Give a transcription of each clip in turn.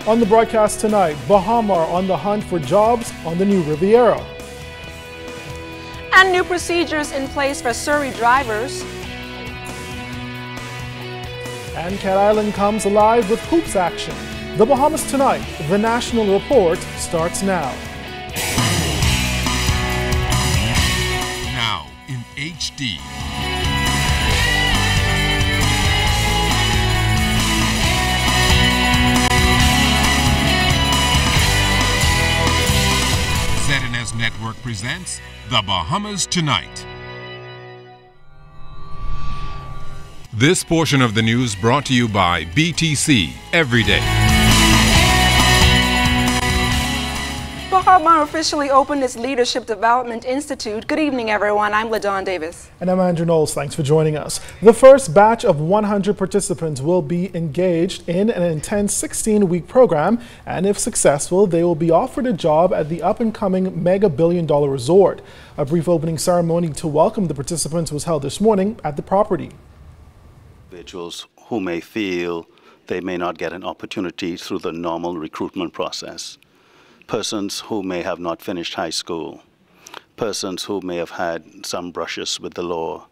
On the broadcast tonight, Bahamar on the hunt for jobs on the new Riviera. And new procedures in place for Surrey drivers. And Cat Island comes alive with hoops action. The Bahamas Tonight, the National Report, starts now. Now in HD. ZNS Network presents The Bahamas Tonight. This portion of the news brought to you by BTC Every Day. Bahamar officially opened its Leadership Development Institute. Good evening, everyone. I'm LaDawn Davis. And I'm Andrew Knowles. Thanks for joining us. The first batch of 100 participants will be engaged in an intense 16-week program, and if successful, they will be offered a job at the up-and-coming mega-billion-dollar resort. A brief opening ceremony to welcome the participants was held this morning at the property. Individuals who may feel they may not get an opportunity through the normal recruitment process. Persons who may have not finished high school, persons who may have had some brushes with the law,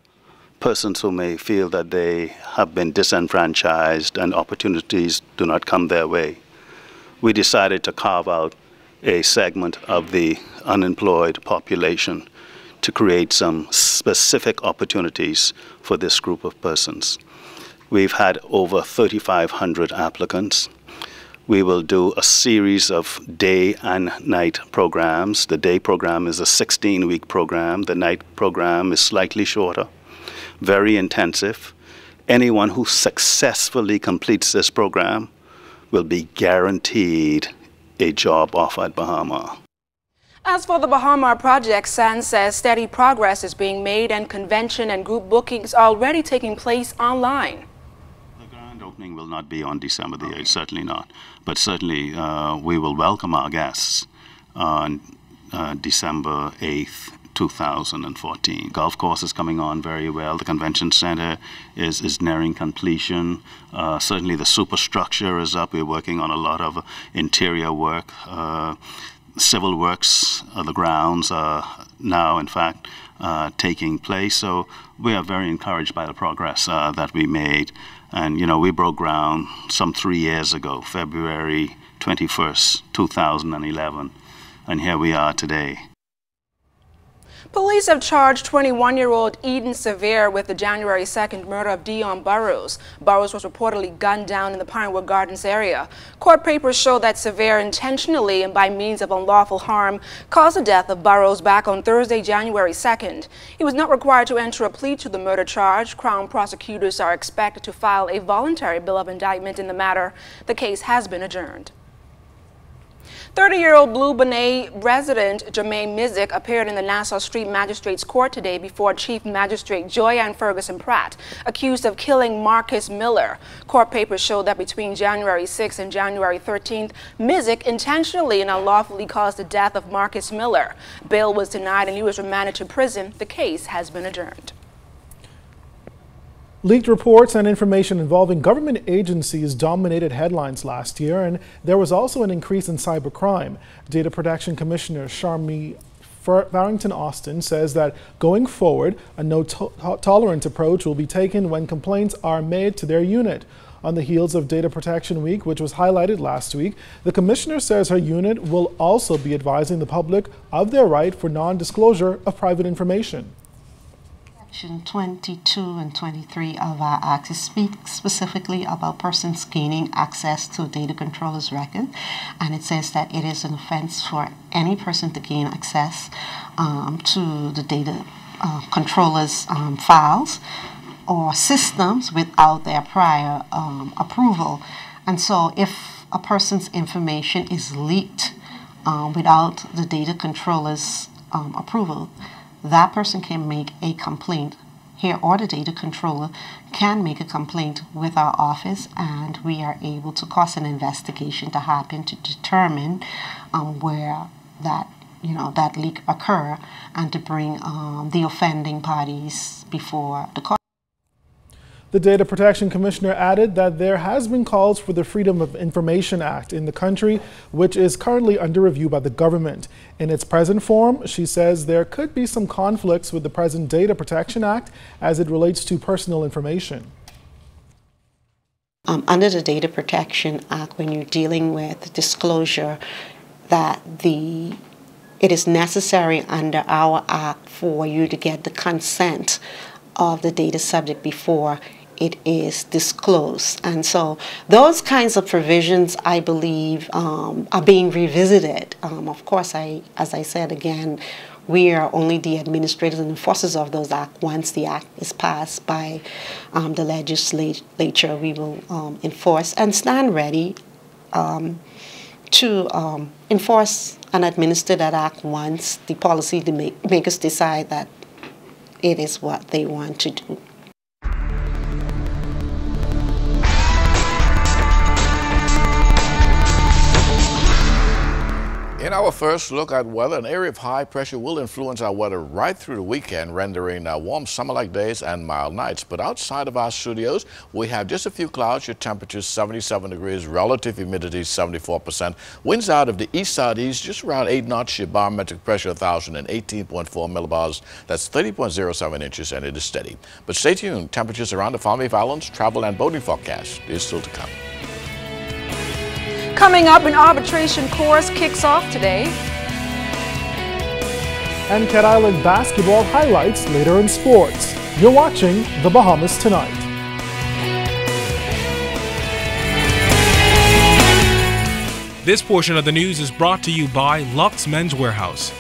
persons who may feel that they have been disenfranchised and opportunities do not come their way. We decided to carve out a segment of the unemployed population to create some specific opportunities for this group of persons. We've had over 3,500 applicants. We will do a series of day and night programs. The day program is a 16-week program. The night program is slightly shorter, very intensive. Anyone who successfully completes this program will be guaranteed a job offer at Bahamar. As for the Bahamar project, SAN says steady progress is being made and convention and group bookings are already taking place online. Opening will not be on December the 8th, certainly not. But certainly we will welcome our guests on December 8th, 2014. Golf course is coming on very well. The convention center is nearing completion. Certainly the superstructure is up. We're working on a lot of interior work. Civil works, the grounds are now, in fact, taking place. So we are very encouraged by the progress that we made. And, you know, we broke ground some 3 years ago, February 21st, 2011. And here we are today. Police have charged 21-year-old Eden Sevier with the January 2nd murder of Dion Burrows. Burrows was reportedly gunned down in the Pinewood Gardens area. Court papers show that Sevier intentionally and by means of unlawful harm caused the death of Burrows back on Thursday, January 2nd. He was not required to enter a plea to the murder charge. Crown prosecutors are expected to file a voluntary bill of indictment in the matter. The case has been adjourned. 30-year-old Blue Bonnet resident Jermaine Mizik appeared in the Nassau Street Magistrates Court today before Chief Magistrate Joyanne Ferguson Pratt, accused of killing Marcus Miller. Court papers show that between January 6th and January 13th, Mizik intentionally and unlawfully caused the death of Marcus Miller. Bail was denied and he was remanded to prison. The case has been adjourned. Leaked reports and information involving government agencies dominated headlines last year, and there was also an increase in cybercrime. Data Protection Commissioner Sharmi Farrington Austin says that going forward, a no-tolerance approach will be taken when complaints are made to their unit. On the heels of Data Protection Week, which was highlighted last week, the commissioner says her unit will also be advising the public of their right for non-disclosure of private information. Section 22 and 23 of our Act speak specifically about persons gaining access to a data controller's record, and it says that it is an offense for any person to gain access to the data controller's files or systems without their prior approval. And so if a person's information is leaked without the data controller's approval, that person can make a complaint here, or the data controller can make a complaint with our office, and we are able to cause an investigation to happen to determine where that leak occur, and to bring the offending parties before the court. The Data Protection Commissioner added that there has been calls for the Freedom of Information Act in the country, which is currently under review by the government. In its present form, she says there could be some conflicts with the present Data Protection Act as it relates to personal information. Under the Data Protection Act, when you're dealing with disclosure, that it is necessary under our act for you to get the consent of the data subject before it is disclosed. And so those kinds of provisions, I believe, are being revisited. Of course, as I said again, we are only the administrators and enforcers of those acts. Once the act is passed by the legislature, we will enforce and stand ready to enforce and administer that act once the policy makers decide that it is what they want to do. In our first look at weather, an area of high pressure will influence our weather right through the weekend, rendering warm summer-like days and mild nights. But outside of our studios, we have just a few clouds, your temperatures 77 degrees, relative humidity 74%, winds out of the east-southeast, just around 8 knots, your barometric pressure 1,018.4 millibars, that's 30.07 inches, and it is steady. But stay tuned, temperatures around the Falmouth Islands, travel and boating forecast is still to come. Coming up, an arbitration course kicks off today. And Cat Island basketball highlights later in sports. You're watching The Bahamas Tonight. This portion of the news is brought to you by Lux Men's Warehouse.